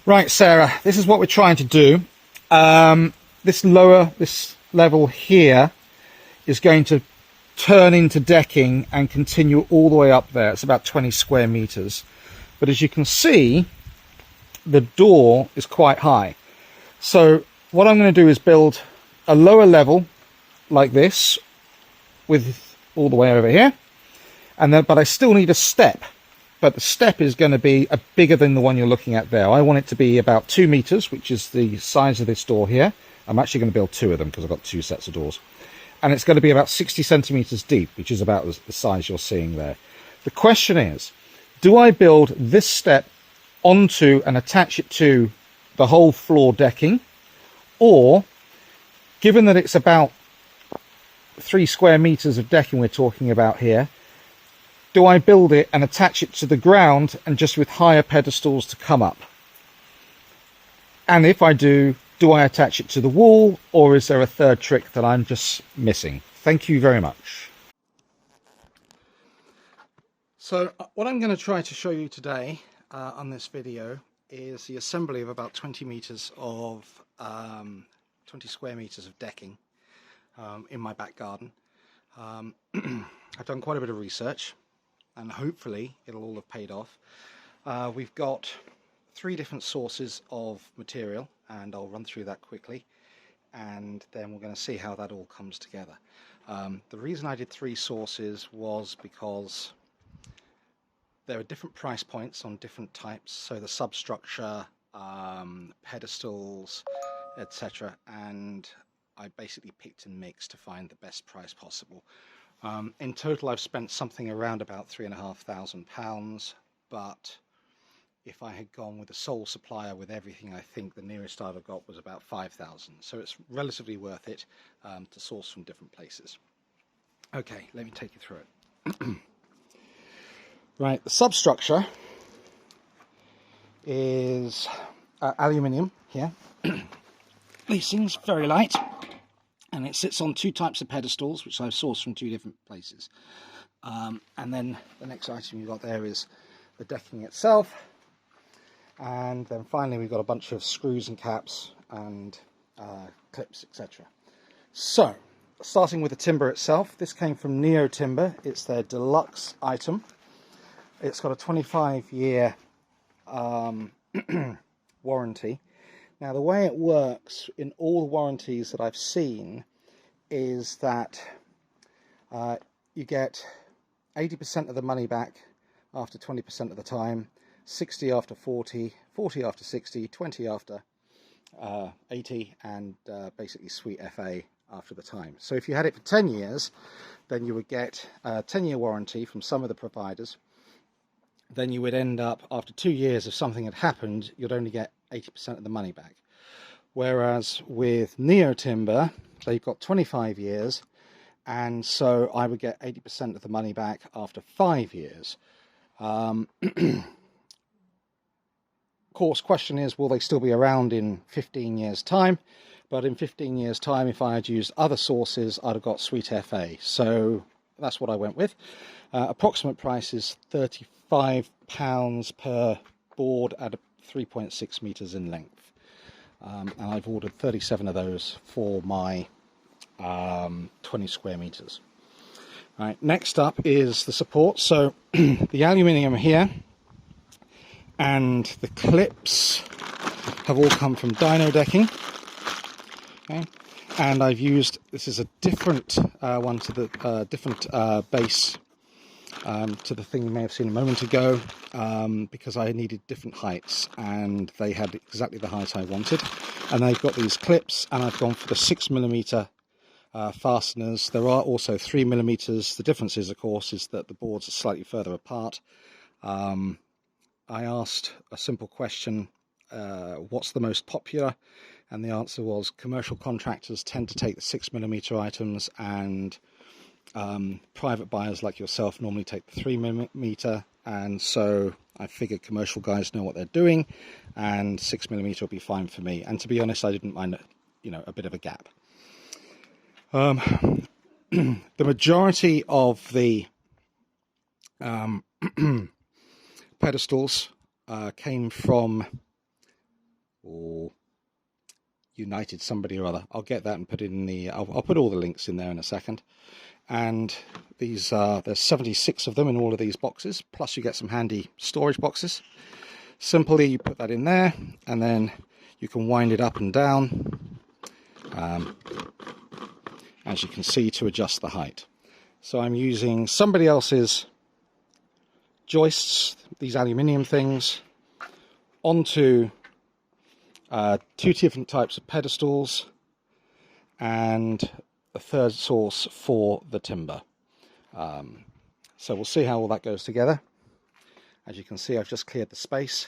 Right, Sarah, this is what we're trying to do. This level here is going to turn into decking and continue all the way up there. It's about 20 square meters. But as you can see, the door is quite high. So what I'm going to do is build a lower level like this with all the way over here. But I still need a step. But the step is going to be bigger than the one you're looking at there. I want it to be about 2 meters, which is the size of this door here. I'm actually going to build 2 of them because I've got 2 sets of doors. And it's going to be about 60 centimeters deep, which is about the size you're seeing there. The question is, do I build this step onto and attach it to the whole floor decking? Or, given that it's about 3 square meters of decking we're talking about here, do I build it and attach it to the ground and just with higher pedestals to come up? And if I do I attach it to the wall, or is there a third trick that I'm just missing? Thank you very much. So what I'm going to try to show you today on this video is the assembly of about 20 meters of 20 square meters of decking in my back garden. I've done quite a bit of research, and hopefully it'll all have paid off. We've got 3 different sources of material, and I'll run through that quickly, and then we're going to see how that all comes together. The reason I did 3 sources was because there are different price points on different types, so the substructure, pedestals, etc., and I basically picked and mixed to find the best price possible. In total I've spent something around about £3,500, but if I had gone with a sole supplier with everything, I think the nearest I've got was about 5,000. So it's relatively worth it to source from different places. Okay, let me take you through it. Right, the substructure is aluminium here. These things are very light, and it sits on 2 types of pedestals, which I've sourced from 2 different places. And then the next item you've got there is the decking itself. And then finally we've got a bunch of screws and caps and clips, etc. So, starting with the timber itself, this came from Neo Timber. It's their deluxe item. It's got a 25-year warranty. Now the way it works in all the warranties that I've seen is that you get 80% of the money back after 20% of the time, 60 after 40, 40 after 60, 20 after 80, and basically sweet FA after the time. So if you had it for 10 years, then you would get a 10-year warranty from some of the providers. Then you would end up, after 2 years, if something had happened, you'd only get 80% of the money back. Whereas with Neo Timber, they've got 25 years, and so I would get 80% of the money back after 5 years. Of course, question is, will they still be around in 15 years' time? But in 15 years' time, if I had used other sources, I'd have got sweet FA. So that's what I went with. Approximate price is £35 per board at 3.6 meters in length. And I've ordered 37 of those for my 20 square meters. Right, next up is the support. So the aluminium here and the clips have all come from Dino Decking. Okay. And I've used, this is a different one to the different base to the thing you may have seen a moment ago, because I needed different heights, and they had exactly the height I wanted. And they've got these clips, and I've gone for the 6mm fasteners. There are also 3mm. The difference is, of course, is that the boards are slightly further apart. I asked a simple question, what's the most popular? And the answer was commercial contractors tend to take the 6mm items, and private buyers like yourself normally take the 3mm, and so I figured commercial guys know what they're doing, and 6mm will be fine for me. And to be honest, I didn't mind, a bit of a gap. The majority of the pedestals came from or United somebody or other. I'll get that and put it in the, I'll put all the links in there in a second. And these are, there's 76 of them in all of these boxes, plus you get some handy storage boxes. Simply you put that in there, and then you can wind it up and down, as you can see, to adjust the height. So I'm using somebody else's joists, these aluminium things, onto two different types of pedestals and a third source for the timber. So we'll see how all that goes together. As you can see, I've just cleared the space,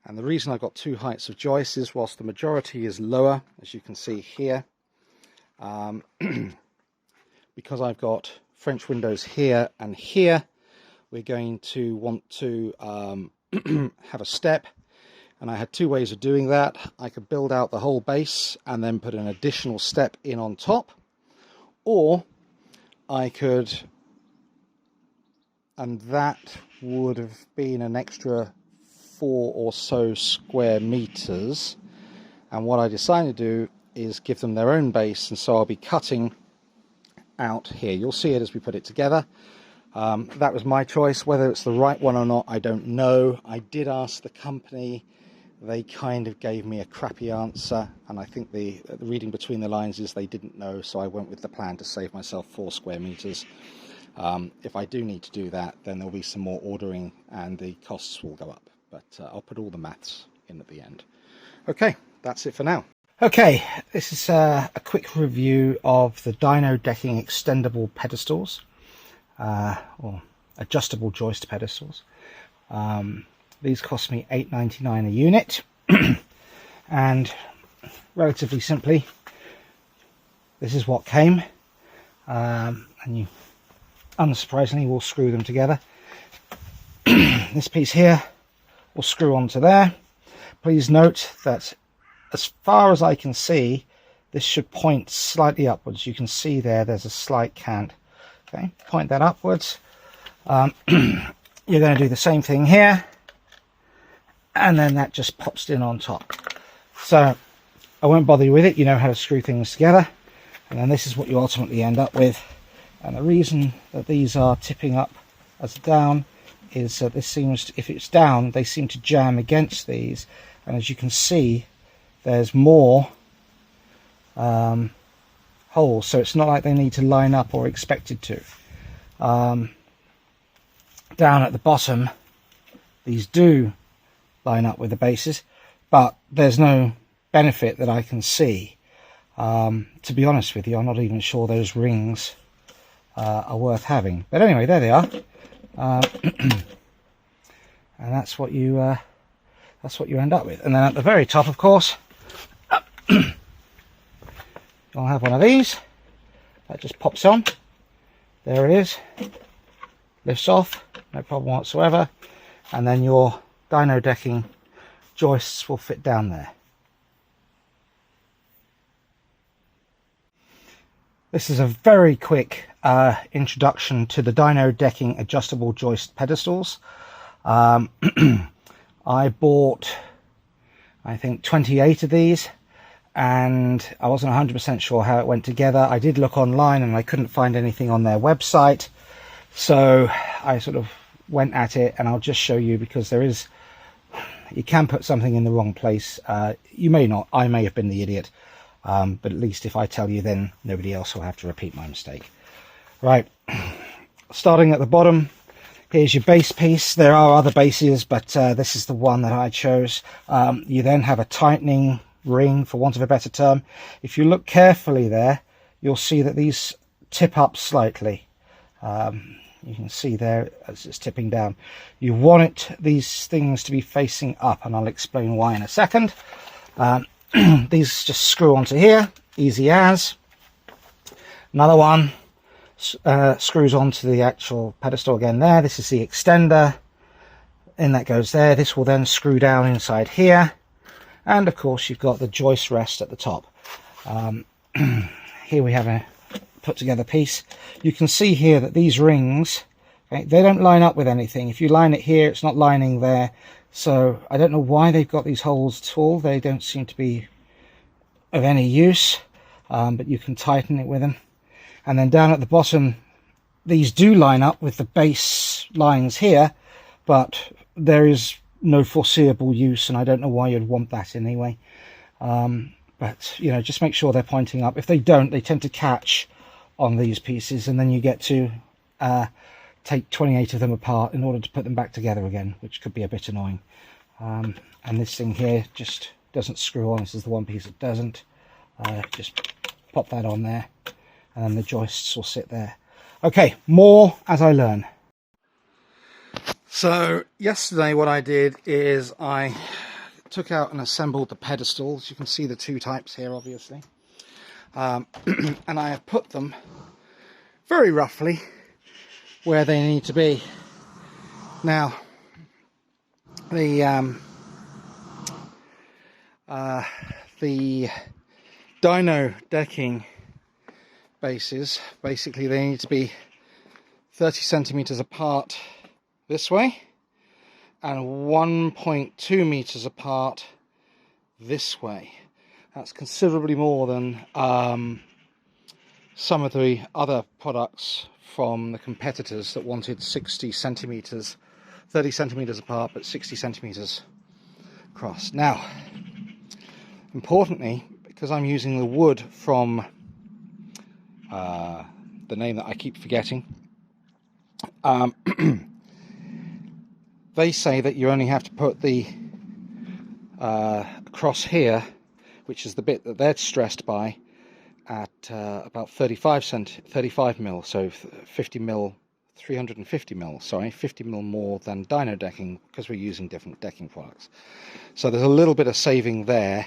and the reason I've got two heights of joists is whilst the majority is lower, as you can see here, because I've got French windows here and here, we're going to want to have a step. And I had two ways of doing that. I could build out the whole base and then put an additional step in on top, or I could, and that would have been an extra 4 or so square meters. And what I decided to do is give them their own base, and so I'll be cutting out here. You'll see it as we put it together. That was my choice. Whether it's the right one or not, I don't know. I did ask the company. They kind of gave me a crappy answer, and I think the reading between the lines is they didn't know, so I went with the plan to save myself 4 square meters. If I do need to do that, then there'll be some more ordering and the costs will go up, but I'll put all the maths in at the end. Okay, that's it for now. Okay, this is a quick review of the Dino Decking extendable pedestals, or adjustable joist pedestals. These cost me $8.99 a unit, and relatively simply, this is what came, and you unsurprisingly will screw them together. This piece here will screw onto there. Please note that as far as I can see, this should point slightly upwards. You can see there's a slight cant. Okay, point that upwards. You're going to do the same thing here, and then that just pops in on top. So I won't bother you with it. You know how to screw things together, and then this is what you ultimately end up with. And the reason that these are tipping up as down is that this seems to, if it's down, they seem to jam against these, and as you can see, there's more holes, so it's not like they need to line up or expected to. Down at the bottom, these do line up with the bases, but there's no benefit that I can see. To be honest with you, I'm not even sure those rings are worth having. But anyway, there they are, and that's what you end up with. And then at the very top, of course, I'll have one of these that just pops on. There it is, lifts off, no problem whatsoever, and then your Dino Decking joists will fit down there. This is a very quick introduction to the Dino Decking adjustable joist pedestals. I bought, I think, 28 of these, and I wasn't 100% sure how it went together. I did look online and I couldn't find anything on their website, so I sort of went at it, and I'll just show you, because there is, you can put something in the wrong place. You may not, I may have been the idiot, but at least if I tell you, then nobody else will have to repeat my mistake. Right, starting at the bottom, here's your base piece. There are other bases, but this is the one that I chose. You then have a tightening ring, for want of a better term. If you look carefully there, you'll see that these tip up slightly. You can see there as it's tipping down. You want these things to be facing up, and I'll explain why in a second. These just screw onto here, easy as. Another one screws onto the actual pedestal again there. This is the extender, and that goes there. This will then screw down inside here, and of course you've got the joist rest at the top. Here we have a put together piece. You can see here that these rings, okay, they don't line up with anything. If you line it here, it's not lining there. So I don't know why they've got these holes at all. They don't seem to be of any use, but you can tighten it with them. And then down at the bottom, these do line up with the base lines here, but there is no foreseeable use, and I don't know why you'd want that anyway. But you know, just make sure they're pointing up. If they don't, they tend to catch on these pieces, and then you get to take 28 of them apart in order to put them back together again, which could be a bit annoying. And this thing here just doesn't screw on. This is the one piece that doesn't. Just pop that on there, and then the joists will sit there. Okay, more as I learn. So yesterday what I did is I took out and assembled the pedestals. You can see the two types here, obviously. And I have put them very roughly where they need to be. Now, the Dino Decking bases, basically they need to be 30 centimeters apart this way and 1.2 meters apart this way. That's considerably more than some of the other products from the competitors that wanted 60 centimeters, 30 centimeters apart, but 60 centimeters across. Now, importantly, because I'm using the wood from the name that I keep forgetting, they say that you only have to put the across here, which is the bit that they're stressed by, at about 35 mil, so 50 mil, 350 mil, sorry, 50 mil more than Dino Decking, because we're using different decking products. So there's a little bit of saving there,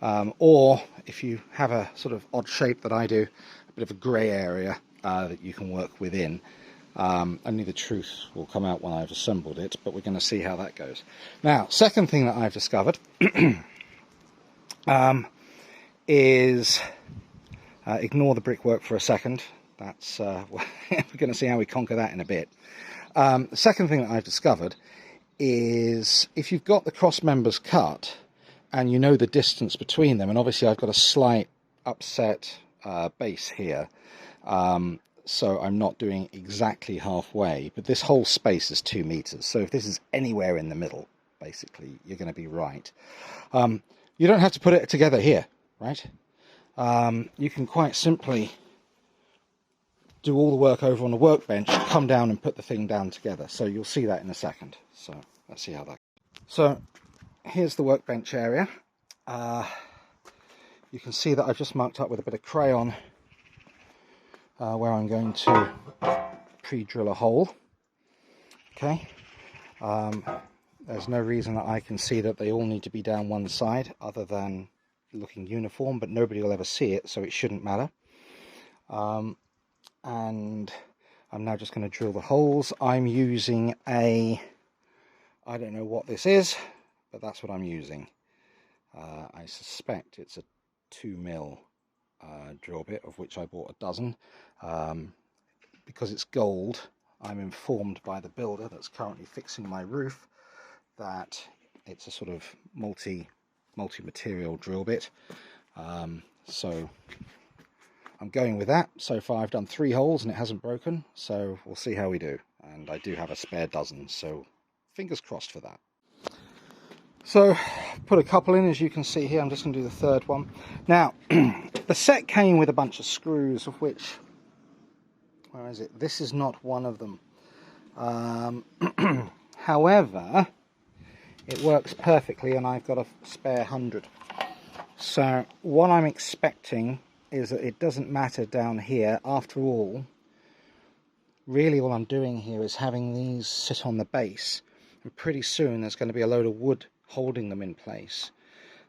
or if you have a sort of odd shape that I do, a bit of a grey area that you can work within. Only the truth will come out when I've assembled it, but we're going to see how that goes. Now, second thing that I've discovered is, ignore the brickwork for a second. That's we're going to see how we conquer that in a bit. The second thing that I've discovered is if you've got the cross members cut and you know the distance between them, and obviously I've got a slight upset base here, so I'm not doing exactly halfway, but this whole space is 2 meters. So if this is anywhere in the middle, basically, you're going to be right. You don't have to put it together here, right? You can quite simply do all the work over on the workbench, come down and put the thing down together. So you'll see that in a second. So let's see how that goes. So here's the workbench area. You can see that I've just marked up with a bit of crayon where I'm going to pre-drill a hole. Okay. There's no reason that I can see that they all need to be down one side other than looking uniform, but nobody will ever see it, so it shouldn't matter. And I'm now just going to drill the holes. I'm using I don't know what this is, but that's what I'm using. I suspect it's a 2 mil drill bit, of which I bought a dozen. Because it's gold, I'm informed by the builder that's currently fixing my roof that it's a sort of multi-material drill bit. So I'm going with that. So far I've done 3 holes and it hasn't broken, so we'll see how we do. And I do have a spare dozen, so fingers crossed for that. So put a couple in, as you can see here. I'm just going to do the third one. Now, the set came with a bunch of screws, of which, where is it? This is not one of them. However, it works perfectly, and I've got a spare 100. So what I'm expecting is that it doesn't matter down here. After all, really all I'm doing here is having these sit on the base, and pretty soon there's going to be a load of wood holding them in place.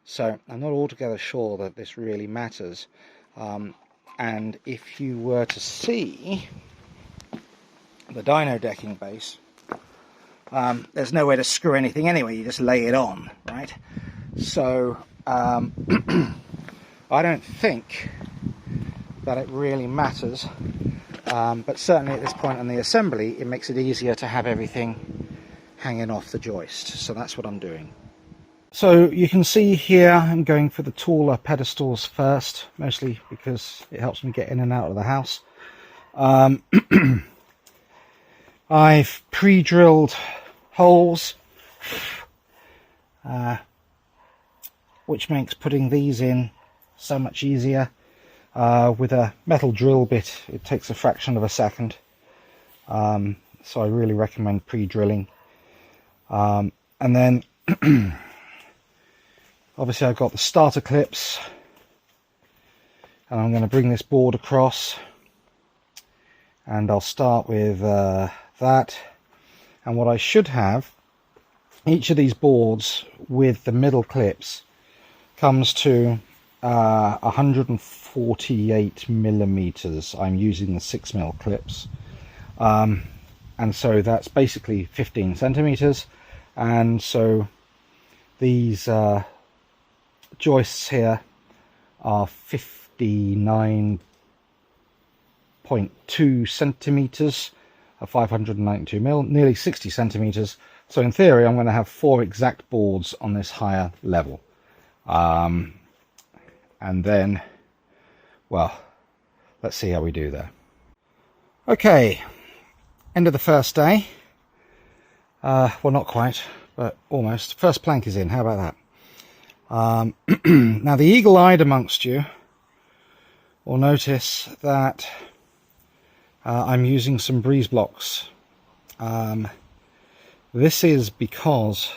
So I'm not altogether sure that this really matters. And if you were to see the Dino Decking base, there's nowhere to screw anything anyway, you just lay it on, right? So I don't think that it really matters, but certainly at this point in the assembly it makes it easier to have everything hanging off the joist. So that's what I'm doing. So you can see here I'm going for the taller pedestals first, mostly because it helps me get in and out of the house. I've pre-drilled holes, which makes putting these in so much easier. With a metal drill bit, it takes a fraction of a second. So I really recommend pre-drilling. And then obviously I've got the starter clips, and I'm going to bring this board across, and I'll start with that. And what I should have, each of these boards with the middle clips comes to 148 millimeters. I'm using the 6mm clips, and so that's basically 15 centimeters. And so these joists here are 59.2 centimeters of 592 mil, nearly 60 centimeters. So in theory, I'm going to have 4 exact boards on this higher level. And then, well, let's see how we do there. Okay, end of the first day. Well, not quite, but almost. First plank is in. How about that? Now, the eagle-eyed amongst you will notice that I'm using some breeze blocks. This is because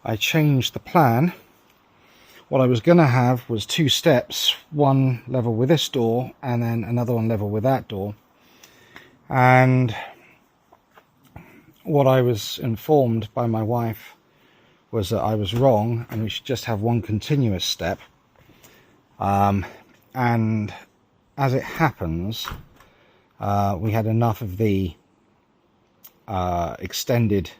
I changed the plan. What I was going to have was 2 steps, one level with this door and then another one level with that door. And what I was informed by my wife was that I was wrong, and we should just have one continuous step. And as it happens, we had enough of the extended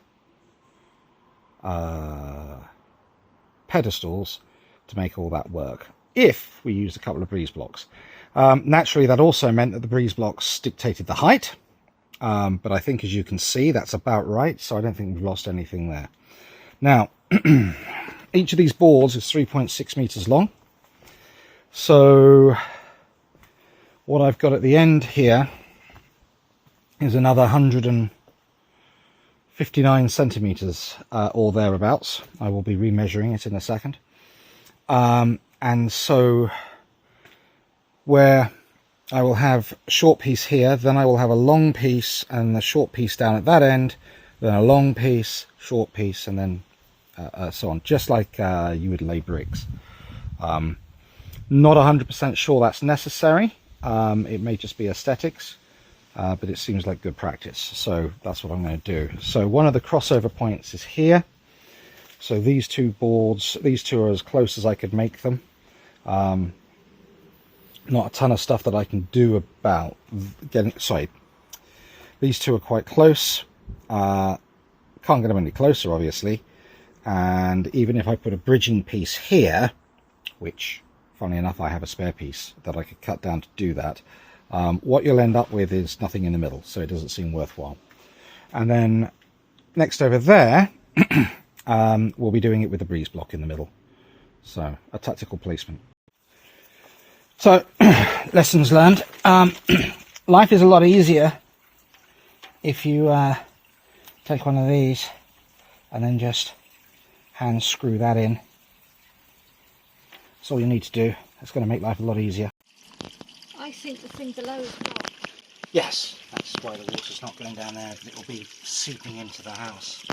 pedestals to make all that work, if we used a couple of breeze blocks. Naturally, that also meant that the breeze blocks dictated the height, but I think, as you can see, that's about right, so I don't think we've lost anything there. Now, each of these boards is 3.6 meters long, so what I've got at the end here is another 159 centimeters or thereabouts. I will be remeasuring it in a second. And so where I will have a short piece here, then I will have a long piece and a short piece down at that end, then a long piece, short piece, and then so on, just like you would lay bricks. Not 100% sure that's necessary. It may just be aesthetics, but it seems like good practice, so that's what I'm going to do. So one of the crossover points is here. So these 2 boards, these 2 are as close as I could make them. Not a ton of stuff that I can do about getting, sorry, these 2 are quite close. Can't get them any closer, obviously. And even if I put a bridging piece here, which, funnily enough, I have a spare piece that I could cut down to do that, what you'll end up with is nothing in the middle, so it doesn't seem worthwhile. And then next over there, we'll be doing it with a breeze block in the middle. So, a tactical placement. So, lessons learned. Life is a lot easier if you take one of these and then just hand screw that in. That's all you need to do. It's going to make life a lot easier. I think the thing below is blocked. Yes, that's why the water's not going down there. It will be seeping into the house.